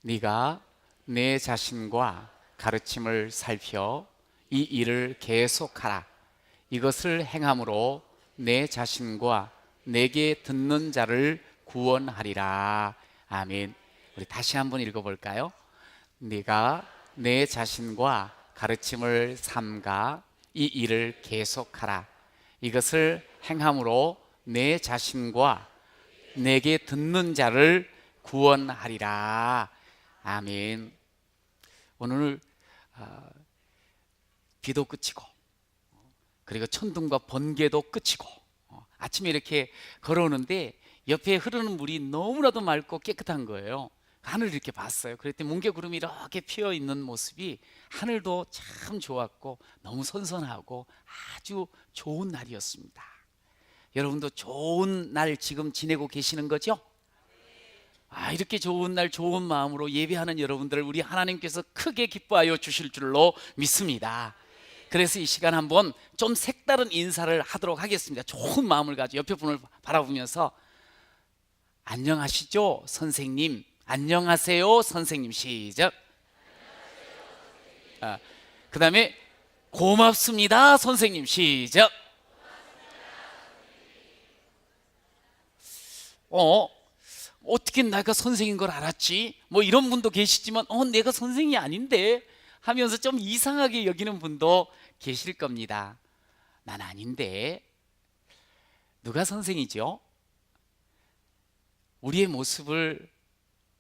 네가 내 자신과 가르침을 살펴 이 일을 계속하라. 이것을 행함으로 내 자신과 내게 듣는 자를 구원하리라. 아멘. 우리 다시 한번 읽어볼까요? 네가 내 자신과 가르침을 삼가 이 일을 계속하라. 이것을 행함으로 내 자신과 내게 듣는 자를 구원하리라. 아멘. 오늘 비도 그치고 그리고 천둥과 번개도 그치고 아침에 이렇게 걸어오는데 옆에 흐르는 물이 너무나도 맑고 깨끗한 거예요. 하늘을 이렇게 봤어요. 그랬더니 뭉게구름이 이렇게 피어 있는 모습이 하늘도 참 좋았고 너무 선선하고 아주 좋은 날이었습니다. 여러분도 좋은 날 지금 지내고 계시는 거죠? 이렇게 좋은 날 좋은 마음으로 예배하는 여러분들을 우리 하나님께서 크게 기뻐하여 주실 줄로 믿습니다. 그래서 이 시간 한번 좀 색다른 인사를 하도록 하겠습니다. 좋은 마음을 가지고 옆에 분을 바라보면서 안녕하시죠 선생님, 안녕하세요 선생님. 시작. 그 다음에 고맙습니다 선생님. 시작. 어떻게 내가 선생인 걸 알았지? 뭐 이런 분도 계시지만 내가 선생이 아닌데 하면서 좀 이상하게 여기는 분도 계실 겁니다. 난 아닌데. 누가 선생이죠? 우리의 모습을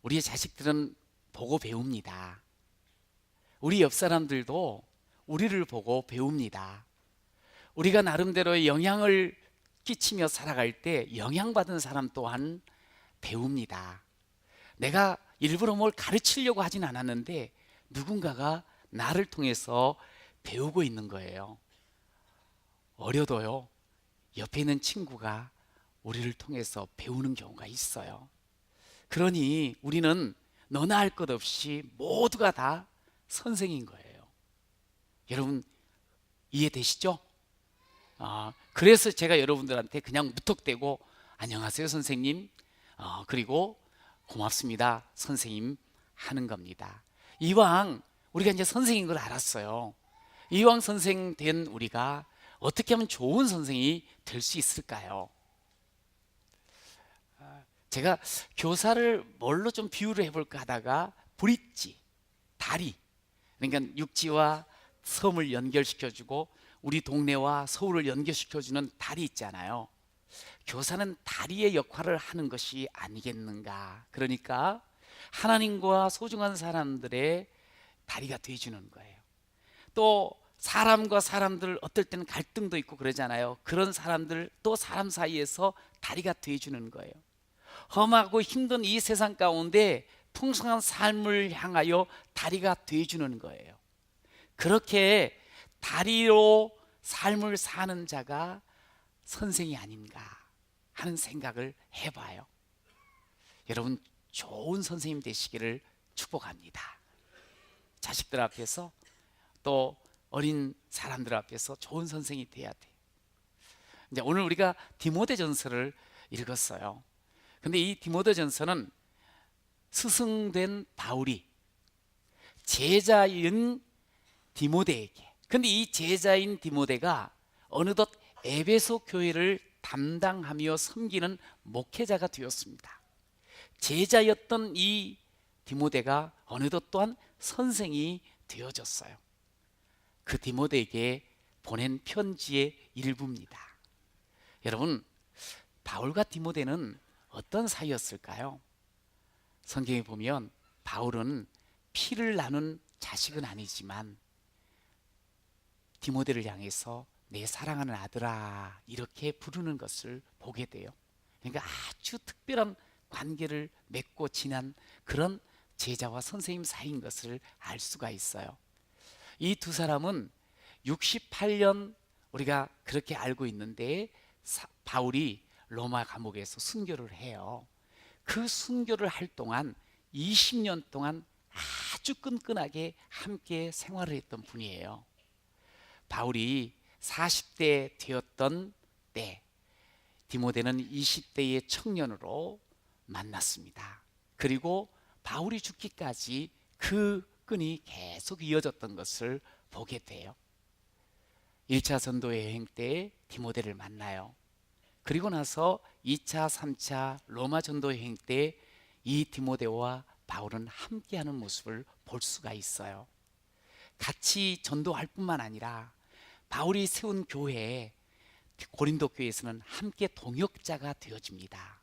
우리의 자식들은 보고 배웁니다. 우리 옆 사람들도 우리를 보고 배웁니다. 우리가 나름대로의 영향을 끼치며 살아갈 때 영향받은 사람 또한 배웁니다. 내가 일부러 뭘 가르치려고 하진 않았는데 누군가가 나를 통해서 배우고 있는 거예요. 어려도요, 옆에 있는 친구가 우리를 통해서 배우는 경우가 있어요. 그러니 우리는 너나 할 것 없이 모두가 다 선생인 거예요. 여러분 이해되시죠? 그래서 제가 여러분들한테 그냥 무턱대고 안녕하세요 선생님, 그리고 고맙습니다 선생님 하는 겁니다. 이왕 우리가 이제 선생인 걸 알았어요. 이왕 선생 된 우리가 어떻게 하면 좋은 선생이 될 수 있을까요? 제가 교사를 뭘로 좀 비유를 해볼까 하다가 브릿지, 다리, 그러니까 육지와 섬을 연결시켜주고 우리 동네와 서울을 연결시켜주는 다리 있잖아요. 교사는 다리의 역할을 하는 것이 아니겠는가. 그러니까 하나님과 소중한 사람들의 다리가 돼주는 거예요. 또 사람과 사람들 어떨 때는 갈등도 있고 그러잖아요. 그런 사람들 또 사람 사이에서 다리가 돼주는 거예요. 험하고 힘든 이 세상 가운데 풍성한 삶을 향하여 다리가 돼주는 거예요. 그렇게 다리로 삶을 사는 자가 선생이 아닌가 하는 생각을 해봐요. 여러분 좋은 선생님 되시기를 축복합니다. 자식들 앞에서 또 어린 사람들 앞에서 좋은 선생이 돼야 돼요. 이제 오늘 우리가 디모데전서를 읽었어요. 근데 이 디모데전서는 스승된 바울이 제자인 디모데에게, 근데 이 제자인 디모데가 어느덧 에베소 교회를 담당하며 섬기는 목회자가 되었습니다. 제자였던 이 디모데가 어느덧 또한 선생이 되어졌어요. 그 디모데에게 보낸 편지의 일부입니다. 여러분, 바울과 디모데는 어떤 사이였을까요? 성경에 보면 바울은 피를 나눈 자식은 아니지만 디모데를 향해서 내 사랑하는 아들아 이렇게 부르는 것을 보게 돼요. 그러니까 아주 특별한 관계를 맺고 지난 그런 제자와 선생님 사이인 것을 알 수가 있어요. 이 두 사람은 68년 우리가 그렇게 알고 있는데 바울이 로마 감옥에서 순교를 해요. 그 순교를 할 동안 20년 동안 아주 끈끈하게 함께 생활을 했던 분이에요. 바울이 40대 되었던 때 디모데는 20대의 청년으로 만났습니다. 그리고 바울이 죽기까지 그 끈이 계속 이어졌던 것을 보게 돼요. 1차 전도 여행 때 디모데를 만나요. 그리고 나서 2차, 3차 로마 전도 여행 때 이 디모데와 바울은 함께하는 모습을 볼 수가 있어요. 같이 전도할 뿐만 아니라 바울이 세운 교회 고린도 교회에서는 함께 동역자가 되어집니다.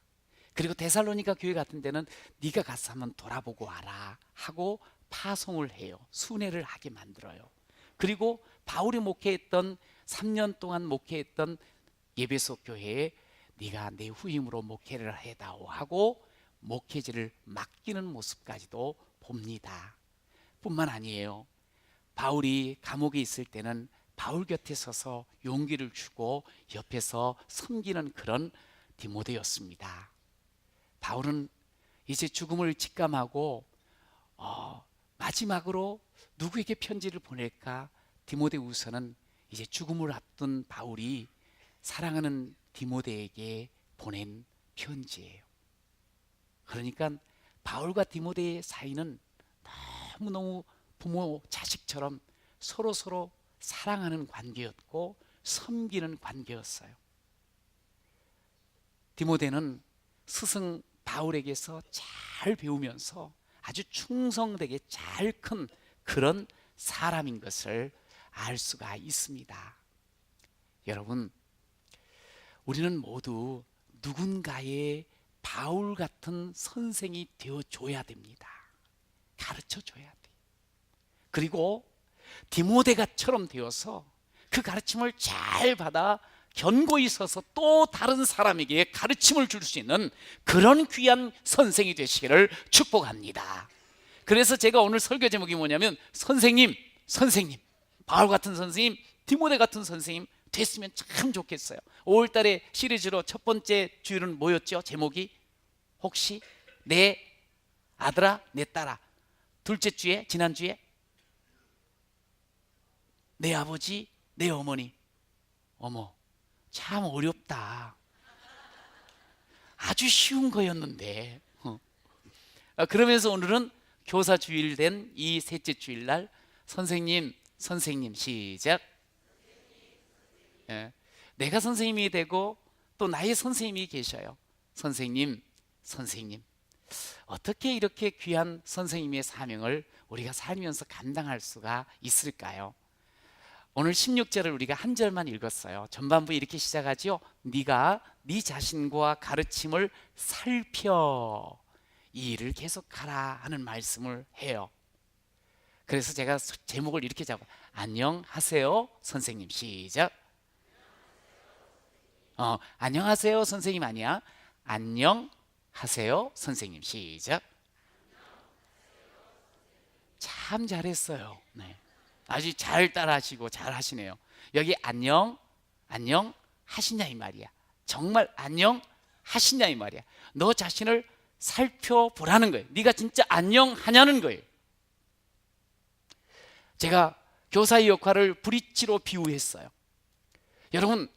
그리고 데살로니가 교회 같은 데는 네가 가서 한번 돌아보고 와라 하고 파송을 해요. 순회를 하게 만들어요. 그리고 바울이 목회했던 3년 동안 목회했던 예배소 교회에 네가 내 후임으로 목회를 해다오 하고 목회지를 맡기는 모습까지도 봅니다. 뿐만 아니에요. 바울이 감옥에 있을 때는 바울 곁에 서서 용기를 주고 옆에서 섬기는 그런 디모데였습니다. 바울은 이제 죽음을 직감하고 마지막으로 누구에게 편지를 보낼까? 디모데후서는 이제 죽음을 앞둔 바울이 사랑하는 디모데에게 보낸 편지예요. 그러니까 바울과 디모데의 사이는 너무너무 부모 자식처럼 서로 사랑하는 관계였고 섬기는 관계였어요. 디모데는 스승 바울에게서 잘 배우면서 아주 충성되게 잘 큰 그런 사람인 것을 알 수가 있습니다. 여러분, 우리는 모두 누군가의 바울 같은 선생이 되어줘야 됩니다. 가르쳐줘야 돼. 그리고 디모데가처럼 되어서 그 가르침을 잘 받아 견고히 서서 또 다른 사람에게 가르침을 줄 수 있는 그런 귀한 선생이 되시기를 축복합니다. 그래서 제가 오늘 설교 제목이 뭐냐면 선생님, 바울 같은 선생님, 디모데 같은 선생님 됐으면 참 좋겠어요. 5월달에 시리즈로 첫 번째 주일은 뭐였죠? 제목이 혹시 내 아들아 내 딸아, 둘째 주에 지난주에 내 아버지 내 어머니. 어머, 참 어렵다. 아주 쉬운 거였는데. 그러면서 오늘은 교사 주일 된 이 셋째 주일날 선생님 시작. 내가 선생님이 되고 또 나의 선생님이 계셔요. 선생님 어떻게 이렇게 귀한 선생님의 사명을 우리가 살면서 감당할 수가 있을까요? 오늘 16절을 우리가 한 절만 읽었어요. 전반부 이렇게 시작하죠. 네가 네 자신과 가르침을 살펴 이 일을 계속하라 하는 말씀을 해요. 그래서 제가 제목을 이렇게 잡아 안녕하세요 선생님 시작. 안녕하세요 선생님 아니야. 안녕하세요 선생님 시작. 참 잘했어요. 네. 아주 잘 따라하시고 잘 하시네요. 여기 안녕 하시냐 이 말이야. 정말 안녕 하시냐 이 말이야. 너 자신을 살펴보라는 거예요. 네가 진짜 안녕하냐는 거예요. 제가 교사의 역할을 브릿지로 비유했어요. 여러분,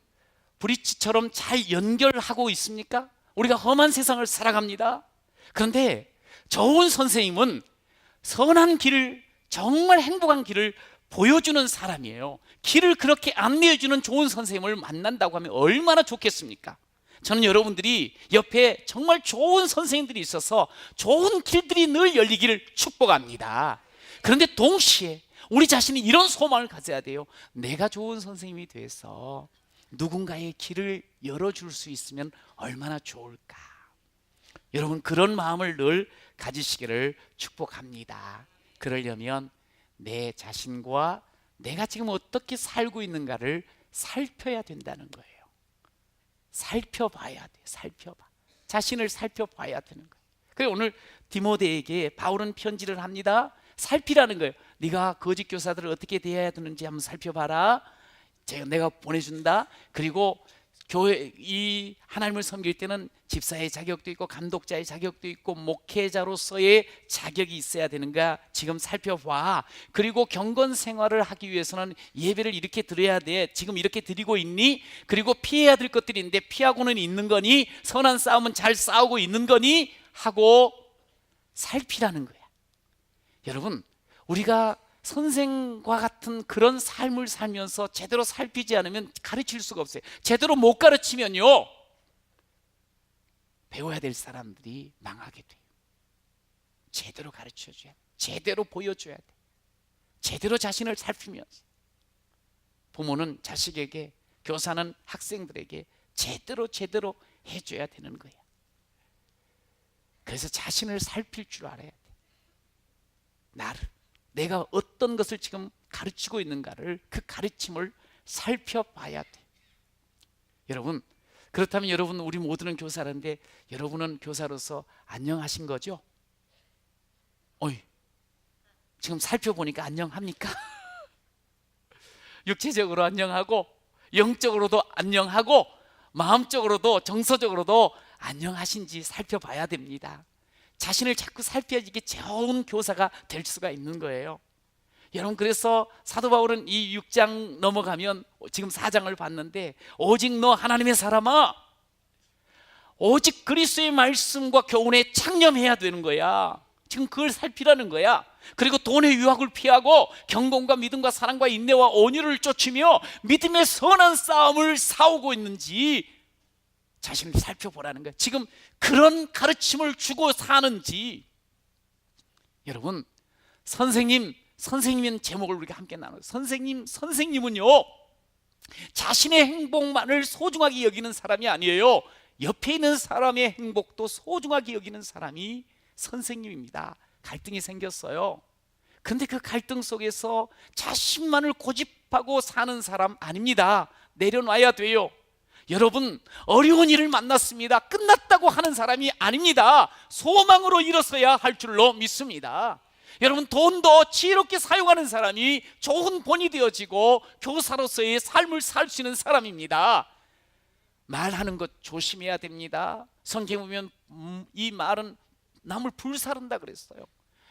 브릿지처럼 잘 연결하고 있습니까? 우리가 험한 세상을 살아갑니다. 그런데 좋은 선생님은 선한 길을, 정말 행복한 길을 보여주는 사람이에요. 길을 그렇게 안내해주는 좋은 선생님을 만난다고 하면 얼마나 좋겠습니까? 저는 여러분들이 옆에 정말 좋은 선생님들이 있어서 좋은 길들이 늘 열리기를 축복합니다. 그런데 동시에 우리 자신이 이런 소망을 가져야 돼요. 내가 좋은 선생님이 돼서 누군가의 길을 열어줄 수 있으면 얼마나 좋을까. 여러분, 그런 마음을 늘 가지시기를 축복합니다. 그러려면 내 자신과 내가 지금 어떻게 살고 있는가를 살펴야 된다는 거예요. 살펴봐야 돼. 자신을 살펴봐야 되는 거예요. 그래서 오늘 디모데에게 바울은 편지를 합니다. 살피라는 거예요. 네가 거짓 교사들을 어떻게 대해야 되는지 한번 살펴봐라. 내가 보내준다. 그리고 교회 이 하나님을 섬길 때는 집사의 자격도 있고 감독자의 자격도 있고 목회자로서의 자격이 있어야 되는가 지금 살펴봐. 그리고 경건 생활을 하기 위해서는 예배를 이렇게 드려야 돼. 지금 이렇게 드리고 있니? 그리고 피해야 될 것들이 있는데 피하고는 있는 거니? 선한 싸움은 잘 싸우고 있는 거니? 하고 살피라는 거야. 여러분, 우리가 선생과 같은 그런 삶을 살면서 제대로 살피지 않으면 가르칠 수가 없어요. 제대로 못 가르치면요, 배워야 될 사람들이 망하게 돼요. 제대로 가르쳐줘야 돼. 제대로 보여줘야 돼. 제대로 자신을 살피면서. 부모는 자식에게, 교사는 학생들에게 제대로 해줘야 되는 거야. 그래서 자신을 살필 줄 알아야 돼. 나를, 내가 어떤 것을 지금 가르치고 있는가를, 그 가르침을 살펴봐야 돼. 여러분, 그렇다면 여러분, 우리 모두는 교사라는데 여러분은 교사로서 안녕하신 거죠? 어이, 지금 살펴보니까 안녕합니까? 육체적으로 안녕하고, 영적으로도 안녕하고, 마음적으로도, 정서적으로도 안녕하신지 살펴봐야 됩니다. 자신을 자꾸 살펴야 이게 좋은 교사가 될 수가 있는 거예요. 여러분, 그래서 사도 바울은 이 6장 넘어가면 지금 4장을 봤는데, 오직 너 하나님의 사람아, 오직 그리스도의 말씀과 교훈에 창념해야 되는 거야. 지금 그걸 살피라는 거야. 그리고 돈의 유혹을 피하고 경건과 믿음과 사랑과 인내와 온유를 쫓으며 믿음의 선한 싸움을 싸우고 있는지 자신을 살펴보라는 거야. 지금 그런 가르침을 주고 사는지. 여러분, 선생님인 제목을 우리가 함께 나눠요. 선생님은요, 자신의 행복만을 소중하게 여기는 사람이 아니에요. 옆에 있는 사람의 행복도 소중하게 여기는 사람이 선생님입니다. 갈등이 생겼어요. 근데 그 갈등 속에서 자신만을 고집하고 사는 사람 아닙니다. 내려놔야 돼요. 여러분, 어려운 일을 만났습니다. 끝났다고 하는 사람이 아닙니다. 소망으로 일어서야 할 줄로 믿습니다. 여러분, 돈도 지혜롭게 사용하는 사람이 좋은 본이 되어지고 교사로서의 삶을 살 수 있는 사람입니다. 말하는 것 조심해야 됩니다. 성경에 보면 이 말은 남을 불사른다 그랬어요.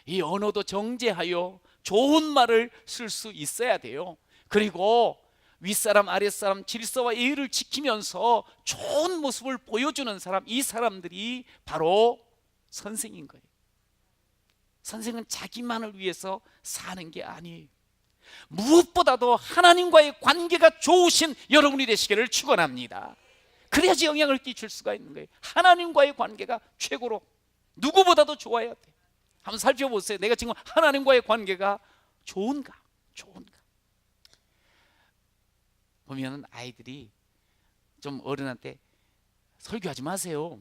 이 언어도 정제하여 좋은 말을 쓸 수 있어야 돼요. 그리고 윗사람 아랫사람 질서와 예의를 지키면서 좋은 모습을 보여주는 사람, 이 사람들이 바로 선생인 거예요. 선생은 자기만을 위해서 사는 게 아니에요. 무엇보다도 하나님과의 관계가 좋으신 여러분이 되시기를 축원합니다. 그래야지 영향을 끼칠 수가 있는 거예요. 하나님과의 관계가 최고로, 누구보다도 좋아야 돼. 한번 살펴보세요. 내가 지금 하나님과의 관계가 좋은가? 보면 아이들이 좀 어른한테 설교하지 마세요.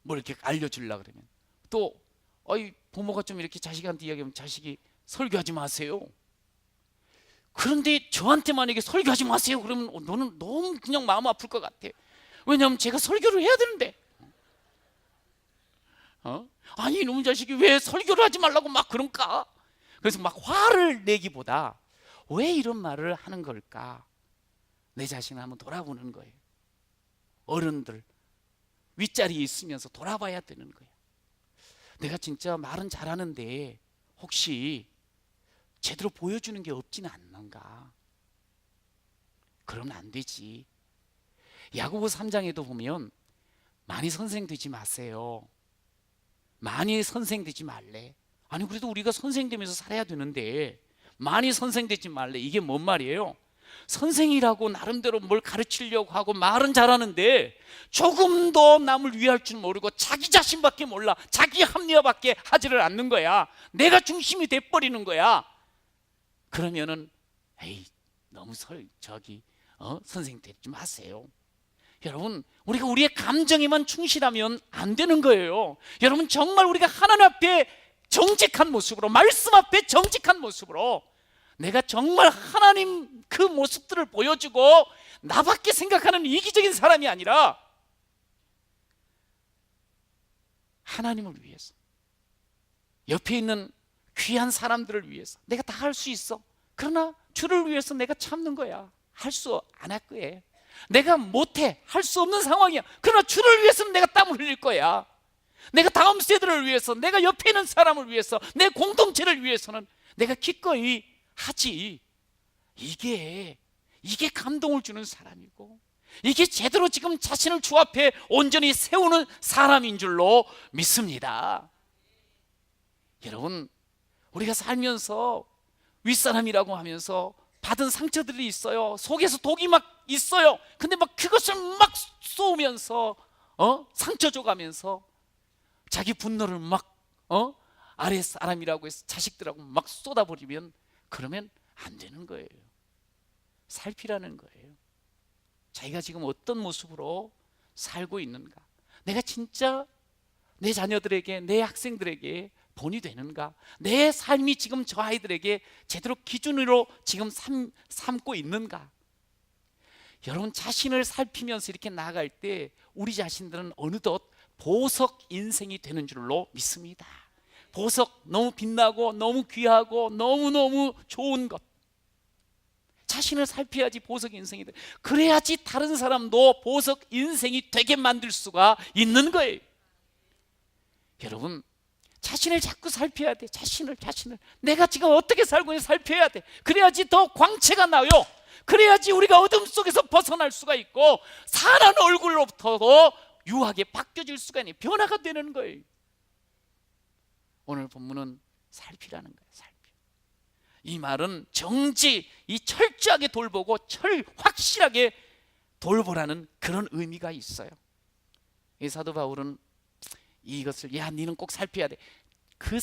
뭘 이렇게 알려주려고 그러면, 또 부모가 좀 이렇게 자식한테 이야기하면 자식이 설교하지 마세요. 그런데 저한테 만약에 설교하지 마세요 그러면 너는 너무 그냥 마음 아플 것 같아. 왜냐하면 제가 설교를 해야 되는데, 아니 이놈의 자식이 왜 설교를 하지 말라고 막 그런가? 그래서 막 화를 내기보다 왜 이런 말을 하는 걸까? 내 자신을 한번 돌아보는 거예요. 어른들 윗자리에 있으면서 돌아봐야 되는 거예요. 내가 진짜 말은 잘하는데 혹시 제대로 보여주는 게 없지는 않는가? 그러면 안 되지. 야고보 3장에도 보면 많이 선생 되지 마세요. 많이 선생 되지 말래. 아니 그래도 우리가 선생 되면서 살아야 되는데 많이 선생 되지 말래. 이게 뭔 말이에요? 선생이라고 나름대로 뭘 가르치려고 하고 말은 잘하는데 조금도 남을 위할 줄 모르고 자기 자신밖에 몰라. 자기 합리화밖에 하지를 않는 거야. 내가 중심이 돼버리는 거야. 그러면은 에이 너무 선생 되지 마세요. 여러분, 우리가 우리의 감정에만 충실하면 안 되는 거예요. 여러분, 정말 우리가 하나님 앞에 정직한 모습으로, 말씀 앞에 정직한 모습으로 내가 정말 하나님 그 모습들을 보여주고 나밖에 생각하는 이기적인 사람이 아니라 하나님을 위해서, 옆에 있는 귀한 사람들을 위해서 내가 다 할 수 있어. 그러나 주를 위해서 내가 참는 거야. 할 수 안 할 거예요. 내가 못해, 할 수 없는 상황이야. 그러나 주를 위해서는 내가 땀을 흘릴 거야. 내가 다음 세대를 위해서, 내가 옆에 있는 사람을 위해서, 내 공동체를 위해서는 내가 기꺼이 하지. 이게 감동을 주는 사람이고, 이게 제대로 지금 자신을 주 앞에 온전히 세우는 사람인 줄로 믿습니다. 여러분, 우리가 살면서 윗사람이라고 하면서 받은 상처들이 있어요. 속에서 독이 막 있어요. 근데 막 그것을 막 쏘면서 상처 줘가면서 자기 분노를 막 아래 사람이라고 해서 자식들하고 막 쏟아버리면, 그러면 안 되는 거예요. 살피라는 거예요. 자기가 지금 어떤 모습으로 살고 있는가, 내가 진짜 내 자녀들에게, 내 학생들에게 본이 되는가, 내 삶이 지금 저 아이들에게 제대로 기준으로 지금 삼고 있는가. 여러분, 자신을 살피면서 이렇게 나아갈 때 우리 자신들은 어느덧 보석 인생이 되는 줄로 믿습니다. 보석, 너무 빛나고 너무 귀하고 너무너무 좋은 것, 자신을 살펴야지 보석 인생이 돼. 그래야지 다른 사람도 보석 인생이 되게 만들 수가 있는 거예요. 여러분, 자신을 자꾸 살펴야 돼. 자신을 내가 지금 어떻게 살고 있는지 살펴야 돼. 그래야지 더 광채가 나요. 그래야지 우리가 어둠 속에서 벗어날 수가 있고 선한 얼굴로부터도 유하게 바뀌어질 수가 있는, 변화가 되는 거예요. 오늘 본문은 살피라는 거예요. 살피. 이 말은 정지, 이 철저하게 돌보고 확실하게 돌보라는 그런 의미가 있어요. 이 사도 바울은 이것을, 야, 너는 꼭 살펴야 돼. 그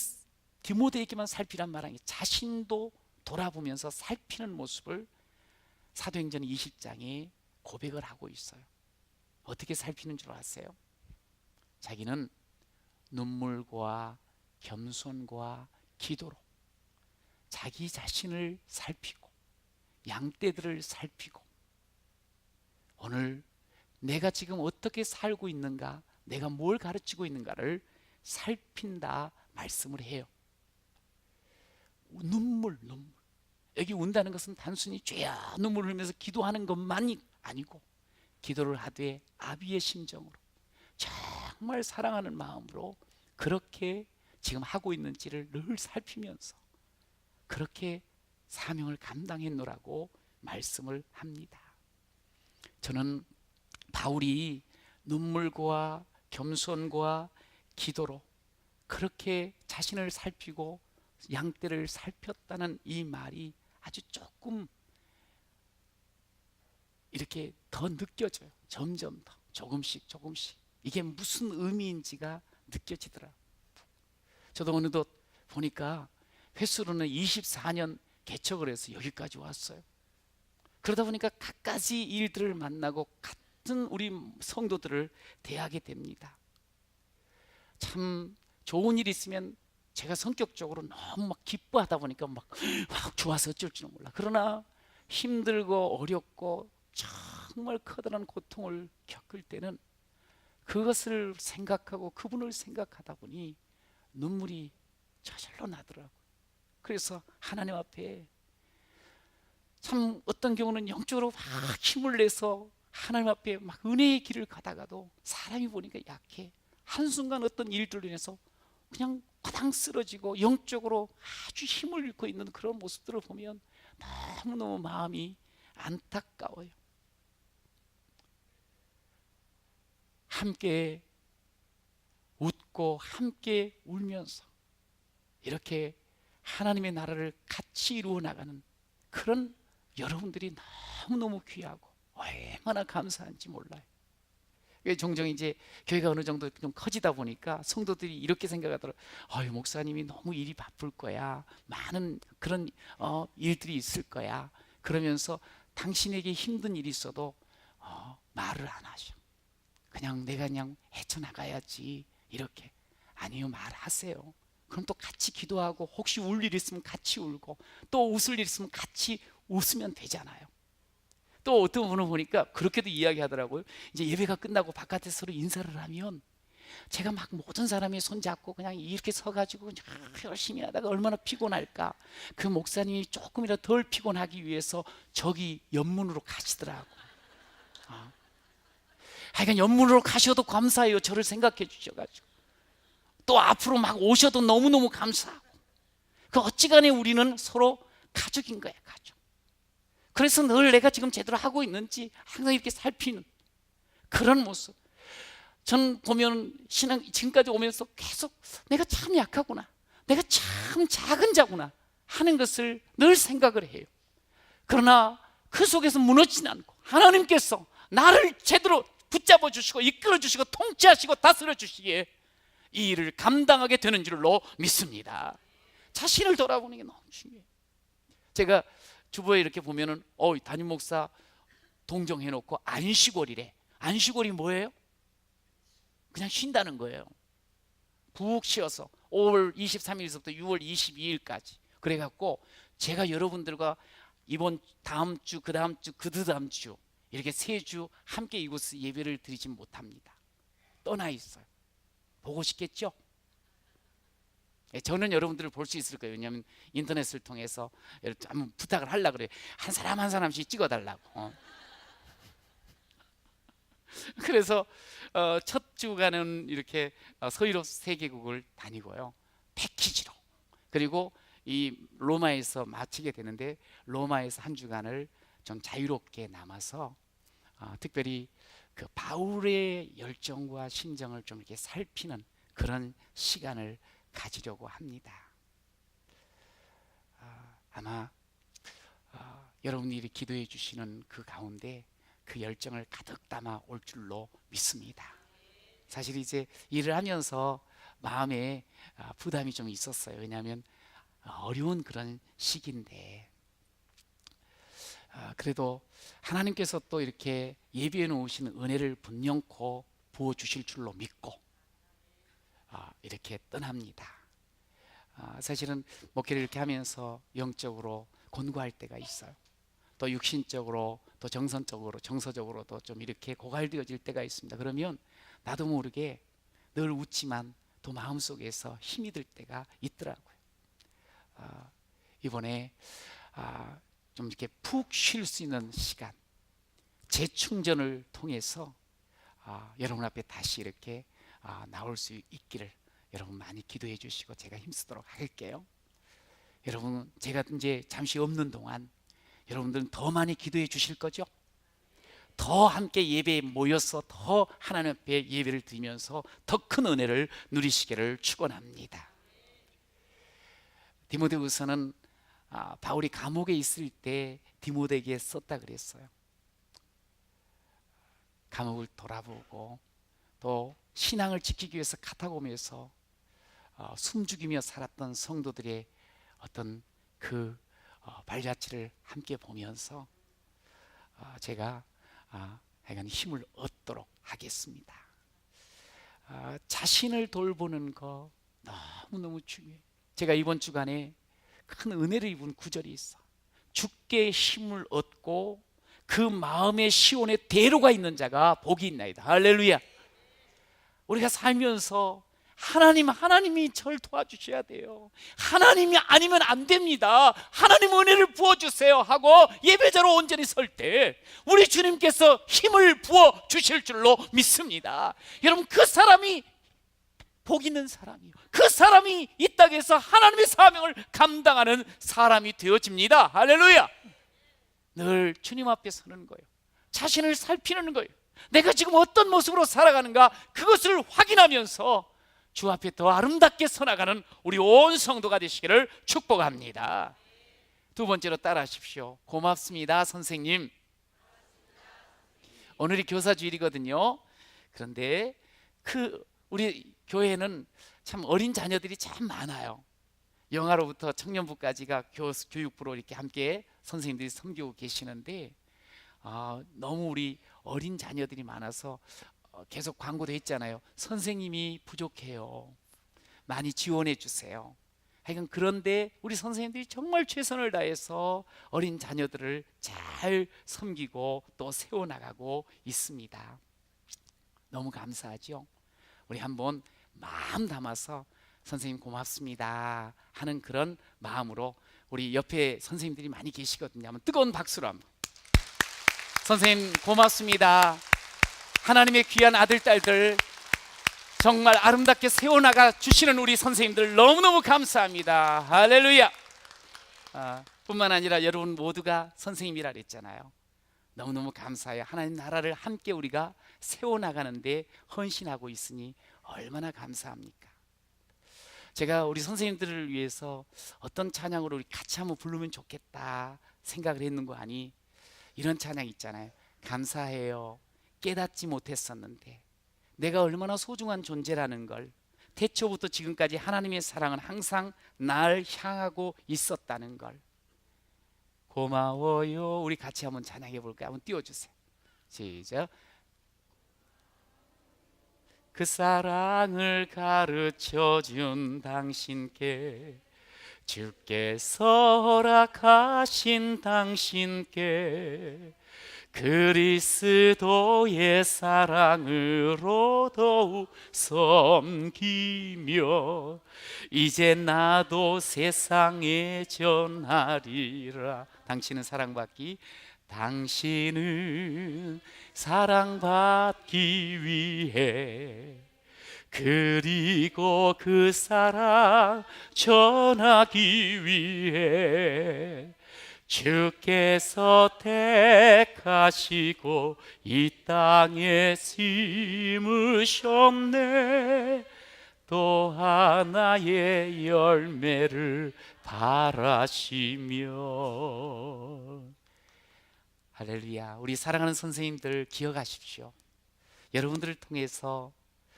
디모데에게만 살피란 말 아니에요. 자신도 돌아보면서 살피는 모습을 사도행전 20장에 고백을 하고 있어요. 어떻게 살피는 줄 아세요? 자기는 눈물과 겸손과 기도로 자기 자신을 살피고 양떼들을 살피고, 오늘 내가 지금 어떻게 살고 있는가, 내가 뭘 가르치고 있는가를 살핀다 말씀을 해요. 눈물. 여기 운다는 것은 단순히 죄야 눈물을 흘리면서 기도하는 것만이 아니고, 기도를 하되 아비의 심정으로 정말 사랑하는 마음으로 그렇게 지금 하고 있는지를 늘 살피면서 그렇게 사명을 감당했노라고 말씀을 합니다. 저는 바울이 눈물과 겸손과 기도로 그렇게 자신을 살피고 양떼를 살폈다는 이 말이 아주 조금 이렇게 더 느껴져요. 점점 더 조금씩 이게 무슨 의미인지가 느껴지더라. 저도 어느덧 보니까 횟수로는 24년 개척을 해서 여기까지 왔어요. 그러다 보니까 갖가지 일들을 만나고 같은 우리 성도들을 대하게 됩니다. 참 좋은 일 있으면 제가 성격적으로 너무 막 기뻐하다 보니까 막 좋아서 어쩔 줄은 몰라. 그러나 힘들고 어렵고 정말 커다란 고통을 겪을 때는 그것을 생각하고 그분을 생각하다 보니 눈물이 저절로 나더라고요. 그래서 하나님 앞에 참 어떤 경우는 영적으로 막 힘을 내서 하나님 앞에 막 은혜의 길을 가다가도 사람이 보니까 약해. 한순간 어떤 일들로 인해서 그냥 과당 쓰러지고 영적으로 아주 힘을 잃고 있는 그런 모습들을 보면 너무너무 마음이 안타까워요. 함께 웃고 함께 울면서 이렇게 하나님의 나라를 같이 이루어 나가는 그런 여러분들이 너무너무 귀하고 얼마나 감사한지 몰라요. 종종 이제 교회가 어느 정도 좀 커지다 보니까 성도들이 이렇게 생각하더라고요. 목사님이 너무 일이 바쁠 거야. 많은 그런 일들이 있을 거야. 그러면서 당신에게 힘든 일이 있어도 말을 안 하셔. 그냥 내가 그냥 헤쳐나가야지 이렇게. 아니요, 말하세요. 그럼 또 같이 기도하고 혹시 울 일 있으면 같이 울고 또 웃을 일 있으면 같이 웃으면 되잖아요. 또 어떤 분은 보니까 그렇게도 이야기하더라고요. 이제 예배가 끝나고 바깥에 서로 인사를 하면 제가 막 모든 사람이 손잡고 그냥 이렇게 서가지고 열심히 하다가 얼마나 피곤할까. 그 목사님이 조금이라도 덜 피곤하기 위해서 저기 연문으로 가시더라고. 하여간 연문으로 가셔도 감사해요. 저를 생각해 주셔가지고. 또 앞으로 막 오셔도 너무너무 감사하고. 그 어찌간에 우리는 서로 가족인 거야, 가족. 그래서 늘 내가 지금 제대로 하고 있는지 항상 이렇게 살피는 그런 모습. 전 보면 신앙 지금까지 오면서 계속 내가 참 약하구나, 내가 참 작은 자구나 하는 것을 늘 생각을 해요. 그러나 그 속에서 무너지지 않고 하나님께서 나를 제대로 붙잡아 주시고 이끌어 주시고 통치하시고 다스려 주시기에 이 일을 감당하게 되는 줄로 믿습니다. 자신을 돌아보는 게 너무 중요해요. 제가 주보에 이렇게 보면은 담임 목사 동정해 놓고 안식월이래. 안식월이 뭐예요? 그냥 쉰다는 거예요. 푹 쉬어서 5월 23일서부터 6월 22일까지. 그래갖고 제가 여러분들과 이번 다음 주, 그 다음 주, 그 다음 주 이렇게 3주 함께 이곳에 예배를 드리진 못합니다. 떠나 있어요. 보고 싶겠죠? 저는 여러분들을 볼 수 있을 거예요. 왜냐하면 인터넷을 통해서 한번 부탁을 하려고 그래요. 한 사람 한 사람씩 찍어달라고. 그래서 첫 주간은 이렇게 서유럽 3개국을 다니고요, 패키지로. 그리고 이 로마에서 마치게 되는데 로마에서 한 주간을 좀 자유롭게 남아서 특별히 그 바울의 열정과 심정을 좀 이렇게 살피는 그런 시간을 가지려고 합니다. 아마 여러분들이 기도해 주시는 그 가운데 그 열정을 가득 담아 올 줄로 믿습니다. 사실 이제 일을 하면서 마음에 부담이 좀 있었어요. 왜냐하면 어려운 그런 시기인데 그래도 하나님께서 또 이렇게 예비해 놓으시는 은혜를 분명코 부어주실 줄로 믿고 이렇게 떠납니다. 사실은 목회를 이렇게 하면서 영적으로 곤고할 때가 있어요. 또 육신적으로, 또 정서적으로, 정서적으로도 좀 이렇게 고갈되어질 때가 있습니다. 그러면 나도 모르게 늘 웃지만 또 마음속에서 힘이 들 때가 있더라고요. 이번에 좀 이렇게 푹 쉴 수 있는 시간, 재충전을 통해서 여러분 앞에 다시 이렇게 나올 수 있기를 여러분 많이 기도해 주시고 제가 힘쓰도록 할게요. 여러분, 제가 이제 잠시 없는 동안 여러분들은 더 많이 기도해 주실 거죠? 더 함께 예배에 모여서 더 하나님 앞에 예배를 드리면서 더 큰 은혜를 누리시기를 축원합니다. 디모데후서는 바울이 감옥에 있을 때 디모데에게 썼다 그랬어요. 감옥을 돌아보고 또 신앙을 지키기 위해서 카타콤에서 숨죽이며 살았던 성도들의 어떤 그 발자취를 함께 보면서 제가 하여간 힘을 얻도록 하겠습니다. 자신을 돌보는 거 너무너무 중요해요. 제가 이번 주간에 큰 은혜를 입은 구절이 있어. 주께 힘을 얻고 그 마음의 시온에 대로가 있는 자가 복이 있나이다. 할렐루야. 우리가 살면서 하나님이 저를 도와주셔야 돼요. 하나님이 아니면 안 됩니다. 하나님 은혜를 부어주세요 하고 예배자로 온전히 설 때 우리 주님께서 힘을 부어주실 줄로 믿습니다. 여러분, 그 사람이 복 있는 사람이요, 그 사람이 이 땅에서 하나님의 사명을 감당하는 사람이 되어집니다. 할렐루야. 늘 주님 앞에 서는 거예요. 자신을 살피는 거예요. 내가 지금 어떤 모습으로 살아가는가, 그것을 확인하면서 주 앞에 더 아름답게 서나가는 우리 온 성도가 되시기를 축복합니다. 두 번째로 따라하십시오. 고맙습니다, 선생님. 오늘이 교사주일이거든요. 그런데 우리 교회는 참 어린 자녀들이 참 많아요. 영아로부터 청년부까지가 교육부로 이렇게 함께 선생님들이 섬기고 계시는데 너무 우리 어린 자녀들이 많아서 계속 광고도 했잖아요. 선생님이 부족해요. 많이 지원해 주세요. 하여간 그런데 우리 선생님들이 정말 최선을 다해서 어린 자녀들을 잘 섬기고 또 세워나가고 있습니다. 너무 감사하죠. 우리 한번 마음 담아서 선생님 고맙습니다 하는 그런 마음으로, 우리 옆에 선생님들이 많이 계시거든요. 한번 뜨거운 박수로 한번. 선생님 고맙습니다. 하나님의 귀한 아들, 딸들 정말 아름답게 세워나가 주시는 우리 선생님들 너무너무 감사합니다. 할렐루야. 뿐만 아니라 여러분 모두가 선생님이라 그랬잖아요. 너무너무 감사해요. 하나님 나라를 함께 우리가 세워나가는데 헌신하고 있으니 얼마나 감사합니까? 제가 우리 선생님들을 위해서 어떤 찬양으로 우리 같이 한번 부르면 좋겠다 생각을 했는 거 아니? 이런 찬양 있잖아요. 감사해요. 깨닫지 못했었는데 내가 얼마나 소중한 존재라는 걸, 태초부터 지금까지 하나님의 사랑은 항상 날 향하고 있었다는 걸. 고마워요. 우리 같이 한번 찬양해 볼까요? 한번 띄워주세요. 시작. 그 사랑을 가르쳐 준 당신께, 주께서 허락하신 당신께, 그리스도의 사랑으로 더욱 섬기며 이제 나도 세상에 전하리라. 당신은 사랑받기, 당신은 사랑받기 위해, 그리고 그 사랑 전하기 위해 주께서 택하시고 이 땅에 심으셨네. 또 하나의 열매를 바라시며. 할렐루야. 우리 사랑하는 선생님들 기억하십시오. 여러분들을 통해서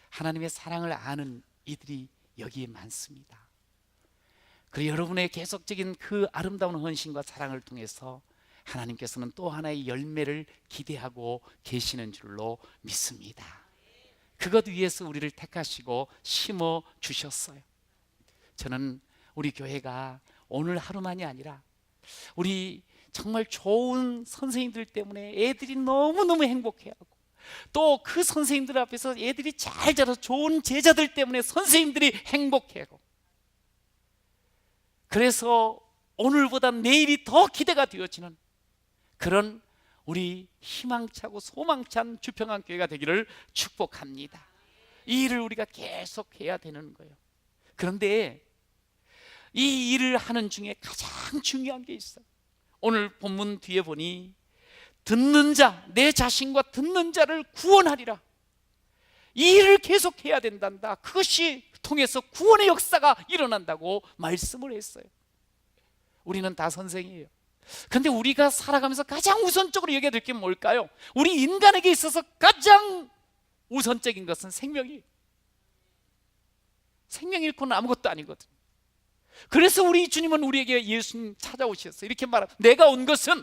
하나님의 사랑을 아는 이들이 여기에 많습니다. 그리고 여러분의 계속적인 그 아름다운 헌신과 사랑을 통해서 하나님께서는 또 하나의 열매를 기대하고 계시는 줄로 믿습니다. 그것 위해서 우리를 택하시고 심어 주셨어요. 저는 우리 교회가 오늘 하루만이 아니라 우리 정말 좋은 선생님들 때문에 애들이 너무너무 행복해하고, 또 그 선생님들 앞에서 애들이 잘 자라서 좋은 제자들 때문에 선생님들이 행복해하고, 그래서 오늘보다 내일이 더 기대가 되어지는 그런 우리 희망차고 소망찬 주평안교회가 되기를 축복합니다. 이 일을 우리가 계속 해야 되는 거예요. 그런데 이 일을 하는 중에 가장 중요한 게 있어요. 오늘 본문 뒤에 보니 듣는 자, 내 자신과 듣는 자를 구원하리라. 이 일을 계속 해야 된단다. 그것이 통해서 구원의 역사가 일어난다고 말씀을 했어요. 우리는 다 선생이에요. 그런데 우리가 살아가면서 가장 우선적으로 여겨야 될 게 뭘까요? 우리 인간에게 있어서 가장 우선적인 것은 생명이에요. 생명 잃고는 아무것도 아니거든. 그래서 우리 주님은 우리에게 예수님 찾아오셨어요. 이렇게 말합니다. 내가 온 것은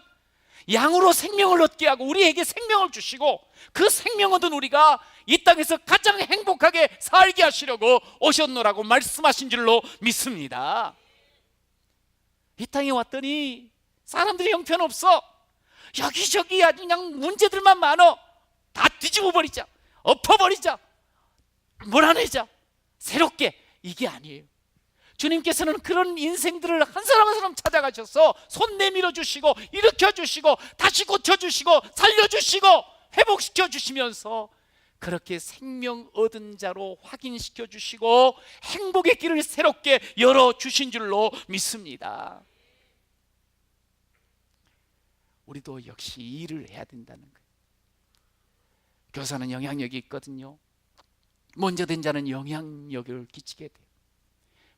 양으로 생명을 얻게 하고 우리에게 생명을 주시고, 그 생명 얻은 우리가 이 땅에서 가장 행복하게 살게 하시려고 오셨노라고 말씀하신 줄로 믿습니다. 이 땅에 왔더니 사람들이 형편없어. 여기저기 아주 그냥 문제들만 많어. 다 뒤집어 버리자, 엎어버리자, 몰아내자, 새롭게. 이게 아니에요. 주님께서는 그런 인생들을 한 사람 한 사람 찾아가셔서 손 내밀어 주시고 일으켜 주시고 다시 고쳐 주시고 살려 주시고 회복시켜 주시면서 그렇게 생명 얻은 자로 확인시켜 주시고 행복의 길을 새롭게 열어 주신 줄로 믿습니다. 우리도 역시 이 일을 해야 된다는 거예요. 교사는 영향력이 있거든요. 먼저 된 자는 영향력을 끼치게 돼요.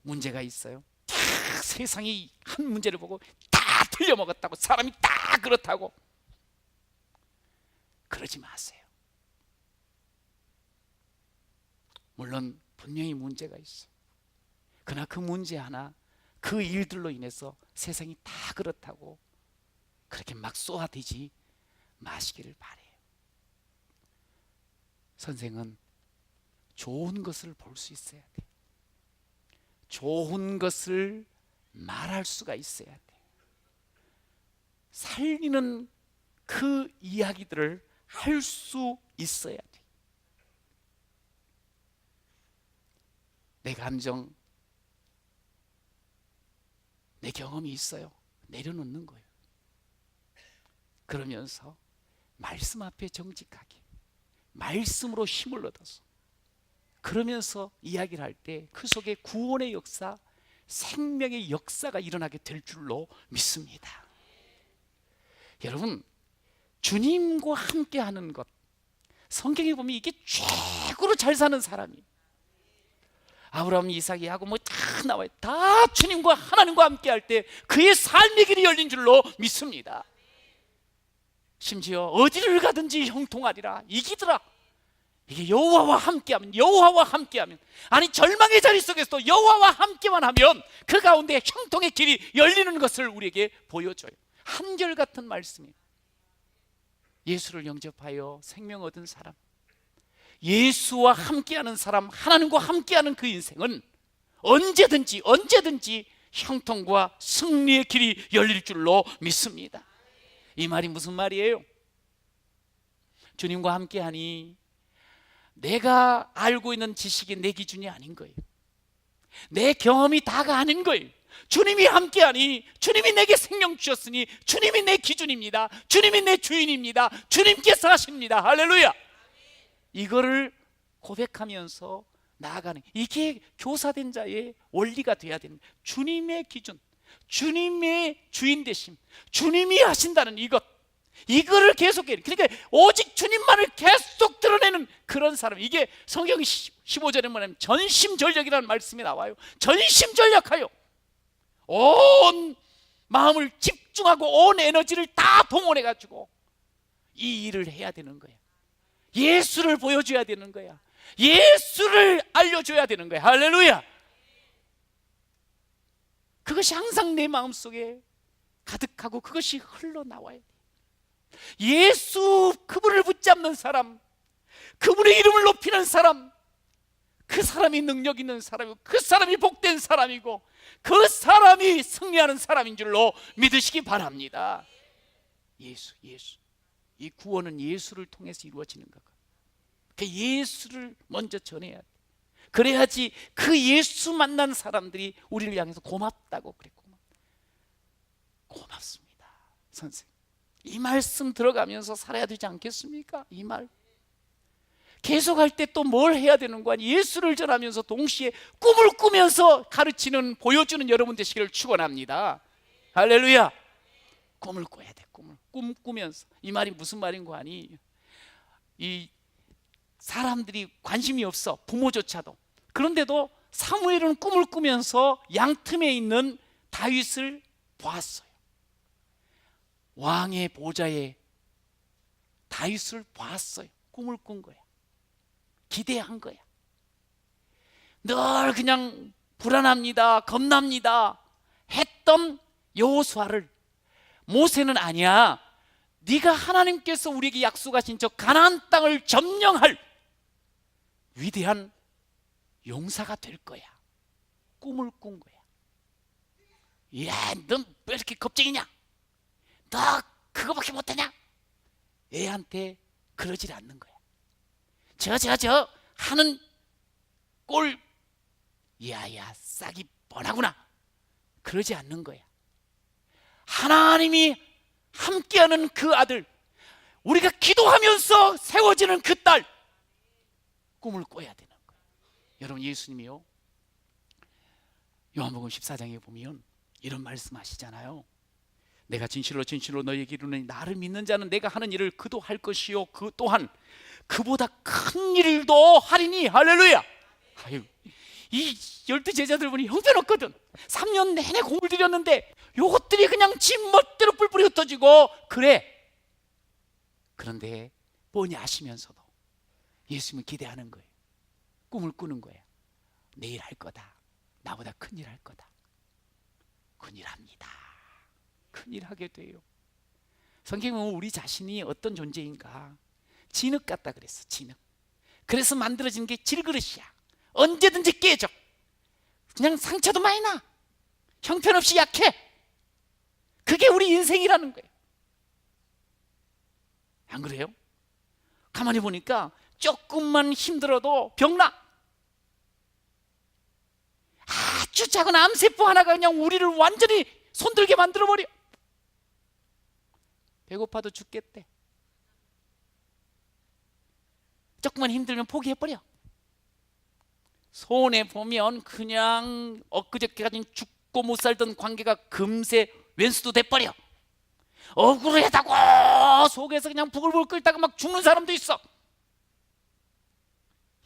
문제가 있어요. 다 세상이 한 문제를 보고 다 틀려먹었다고, 사람이 다 그렇다고 그러지 마세요. 물론 분명히 문제가 있어요. 그러나 그 문제 하나, 그 일들로 인해서 세상이 다 그렇다고 그렇게 막 쏘아대지 마시기를 바래요. 선생은 좋은 것을 볼 수 있어야 돼요. 좋은 것을 말할 수가 있어야 돼. 살리는 그 이야기들을 할 수 있어야 돼. 내 감정, 내 경험이 있어요. 내려놓는 거예요. 그러면서 말씀 앞에 정직하게 말씀으로 힘을 얻어서, 그러면서 이야기를 할 때 그 속에 구원의 역사, 생명의 역사가 일어나게 될 줄로 믿습니다. 여러분, 주님과 함께하는 것, 성경에 보면 이게 최고로 잘 사는 사람이에요. 아브라함, 이삭, 야곱 뭐 다 나와요. 다 주님과 하나님과 함께할 때 그의 삶의 길이 열린 줄로 믿습니다. 심지어 어디를 가든지 형통하리라, 이기더라. 이게 여호와와 함께하면, 여호와와 함께하면, 아니 절망의 자리 속에서도 여호와와 함께만 하면 그 가운데 형통의 길이 열리는 것을 우리에게 보여줘요. 한결같은 말씀이에요. 예수를 영접하여 생명 얻은 사람, 예수와 함께하는 사람, 하나님과 함께하는 그 인생은 언제든지 형통과 승리의 길이 열릴 줄로 믿습니다. 이 말이 무슨 말이에요? 주님과 함께하니 내가 알고 있는 지식이 내 기준이 아닌 거예요. 내 경험이 다가 아닌 거예요. 주님이 함께하니, 주님이 내게 생명 주셨으니 주님이 내 기준입니다. 주님이 내 주인입니다. 주님께서 하십니다. 할렐루야. 이거를 고백하면서 나아가는, 이게 교사된 자의 원리가 돼야 됩니다. 주님의 기준, 주님의 주인 되심, 주님이 하신다는 이거를 계속해요. 그러니까 오직 주님만을 계속 드러내는 그런 사람, 이게 성경 15절에 뭐냐면 전심전력이라는 말씀이 나와요. 전심전력하여 온 마음을 집중하고 온 에너지를 다 동원해 가지고 이 일을 해야 되는 거야. 예수를 보여줘야 되는 거야. 예수를 알려줘야 되는 거야. 할렐루야. 그것이 항상 내 마음속에 가득하고 그것이 흘러나와야 돼. 예수, 그분을 붙잡는 사람, 그분의 이름을 높이는 사람, 그 사람이 능력 있는 사람이고 그 사람이 복된 사람이고 그 사람이 승리하는 사람인 줄로 믿으시기 바랍니다. 예수. 이 구원은 예수를 통해서 이루어지는 거고, 그 예수를 먼저 전해야 돼. 그래야지 그 예수 만난 사람들이 우리를 향해서 고맙다고 그래. 고맙습니다. 선생님, 이 말씀 들어가면서 살아야 되지 않겠습니까? 이 말 계속할 때 또 뭘 해야 되는 거야? 예수를 전하면서 동시에 꿈을 꾸면서 가르치는, 보여주는 여러분 되시기를 축원합니다. 할렐루야. 꿈을 꿔야 돼. 꿈 꾸면서. 이 말이 무슨 말인 거 아니? 이 사람들이 관심이 없어, 부모조차도. 그런데도 사무엘은 꿈을 꾸면서 양틈에 있는 다윗을 보았어요. 왕의 보좌에 다윗을 보았어요. 꿈을 꾼 거야. 기대한 거야. 늘 그냥 불안합니다, 겁납니다 했던 여호수아를 모세는 아니야, 네가 하나님께서 우리에게 약속하신 저 가나안 땅을 점령할 위대한 용사가 될 거야. 꿈을 꾼 거야. 야, 넌 왜 이렇게 겁쟁이냐? 너 그거밖에 못하냐? 애한테 그러질 않는 거야. 저 하는 꼴, 야야 싹이 뻔하구나, 그러지 않는 거야. 하나님이 함께하는 그 아들, 우리가 기도하면서 세워지는 그 딸, 꿈을 꿔야 되는 거예요. 여러분, 예수님이요, 요한복음 14장에 보면 이런 말씀하시잖아요. 내가 진실로 너희에게 이르노니 나를 믿는 자는 내가 하는 일을 그도 할 것이요 그 또한 그보다 큰 일도 하리니. 할렐루야. 아유, 이 12 제자들 보니 형편없거든. 3년 내내 공을 들였는데 요것들이 그냥 지 멋대로 뿔뿔이 흩어지고 그래. 그런데 뻔히 아시면서도 예수님을 기대하는 거예요. 꿈을 꾸는 거예요. 내일 할 거다. 나보다 큰일 할 거다. 큰일 합니다. 큰일 하게 돼요. 성경은 우리 자신이 어떤 존재인가, 진흙 같다 그랬어. 진흙. 그래서 만들어진 게 질그릇이야. 언제든지 깨져. 그냥 상처도 많이 나. 형편없이 약해. 그게 우리 인생이라는 거예요. 안 그래요? 가만히 보니까 조금만 힘들어도 병나. 아주 작은 암세포 하나가 그냥 우리를 완전히 손들게 만들어버려. 배고파도 죽겠대. 조금만 힘들면 포기해버려. 손해 보면 그냥 엊그저께까지 죽고 못 살던 관계가 금세 왼수도 돼버려. 억울하다고 속에서 그냥 부글부글 끓다가 막 죽는 사람도 있어.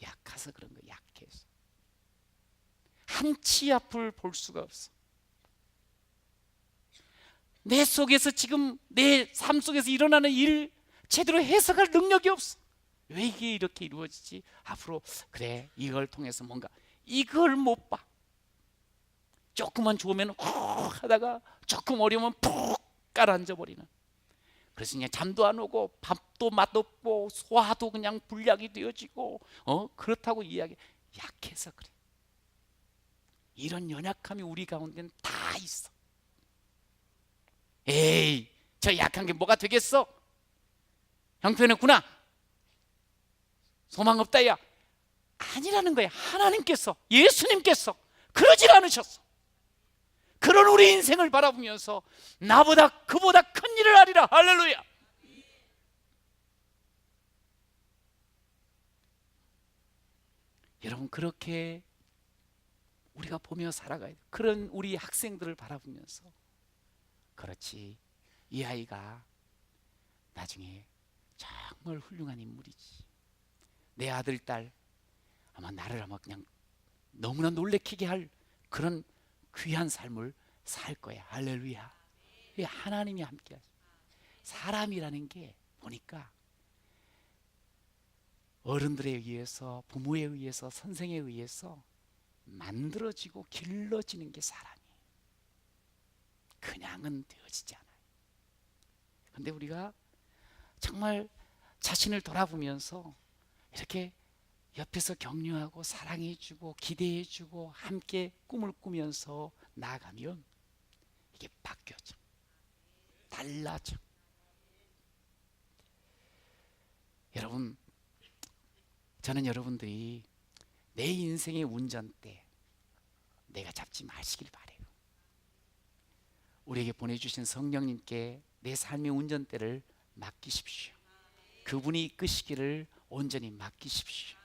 약해서 그런 거야. 약해서 한치 앞을 볼 수가 없어. 내 속에서 지금 내 삶 속에서 일어나는 일 제대로 해석할 능력이 없어. 왜 이게 이렇게 이루어지지? 앞으로 그래 이걸 통해서 뭔가 이걸 못 봐. 조금만 좋으면 훅 하다가 조금 어려우면 푹 깔아앉아 버리는. 그래서 그냥 잠도 안 오고 밥도 맛없고 소화도 그냥 불량이 되어지고 그렇다고 이야기. 약해서 그래. 이런 연약함이 우리 가운데는 다 있어. 에이, 저 약한 게 뭐가 되겠어? 형편없구나, 소망 없다, 야. 아니라는 거야. 하나님께서, 예수님께서 그러질 않으셨어. 그런 우리 인생을 바라보면서 나보다 그보다 큰 일을 하리라. 할렐루야. 여러분, 그렇게 우리가 보며 살아가야 돼. 그런 우리 학생들을 바라보면서, 그렇지, 이 아이가 나중에 정말 훌륭한 인물이지. 내 아들, 딸 아마 나를 아마 그냥 너무나 놀래키게 할 그런 귀한 삶을 살 거야. 할렐루야. 하나님이 함께 하시. 사람이라는 게 보니까 어른들에 의해서, 부모에 의해서, 선생에 의해서 만들어지고 길러지는 게 사람이에요. 그냥은 되어지지 않아요. 그런데 우리가 정말 자신을 돌아보면서 이렇게 옆에서 격려하고 사랑해주고 기대해주고 함께 꿈을 꾸면서 나아가면 이게 바뀌어져, 달라져. 여러분, 저는 여러분들이 내 인생의 운전대 내가 잡지 마시길 바래요. 우리에게 보내주신 성령님께 내 삶의 운전대를 맡기십시오. 그분이 이끄시기를 온전히 맡기십시오.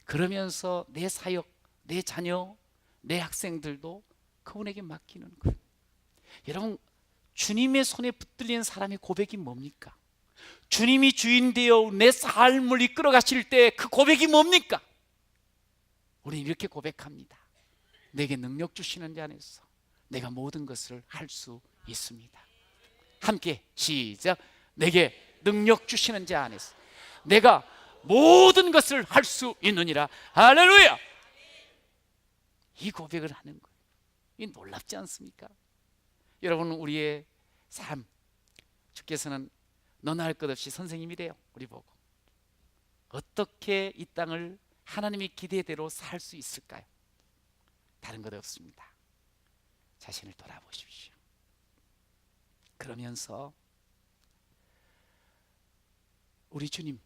그러면서 내 사역, 내 자녀, 내 학생들도 그분에게 맡기는 거예요. 여러분, 주님의 손에 붙들린 사람의 고백이 뭡니까? 주님이 주인 되어 내 삶을 이끌어 가실 때 그 고백이 뭡니까? 우리는 이렇게 고백합니다. 내게 능력 주시는 자 안에서 내가 모든 것을 할 수 있습니다. 함께 시작. 내게 능력 주시는 자 안에서 내가 모든 것을 할 수 있느니라. 할렐루야. 이 고백을 하는 거예요. 이 놀랍지 않습니까? 여러분, 우리의 삶, 주께서는 너나 할 것 없이 선생님이래요. 우리 보고 어떻게 이 땅을 하나님의 기대대로 살 수 있을까요? 다른 것 없습니다. 자신을 돌아보십시오. 그러면서 우리 주님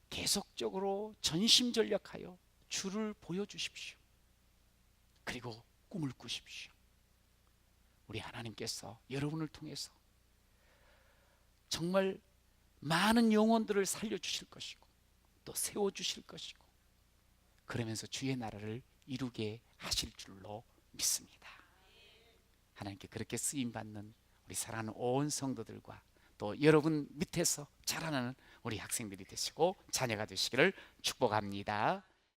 계속적으로 전심전력하여 주를 보여주십시오. 그리고 꿈을 꾸십시오. 우리 하나님께서 여러분을 통해서 정말 많은 영혼들을 살려주실 것이고 또 세워주실 것이고 그러면서 주의 나라를 이루게 하실 줄로 믿습니다. 하나님께 그렇게 쓰임받는 우리 사랑하는 온 성도들과 또 여러분 밑에서 자라나는 우리 학생들이 되시고 자녀가 되시기를 축복합니다.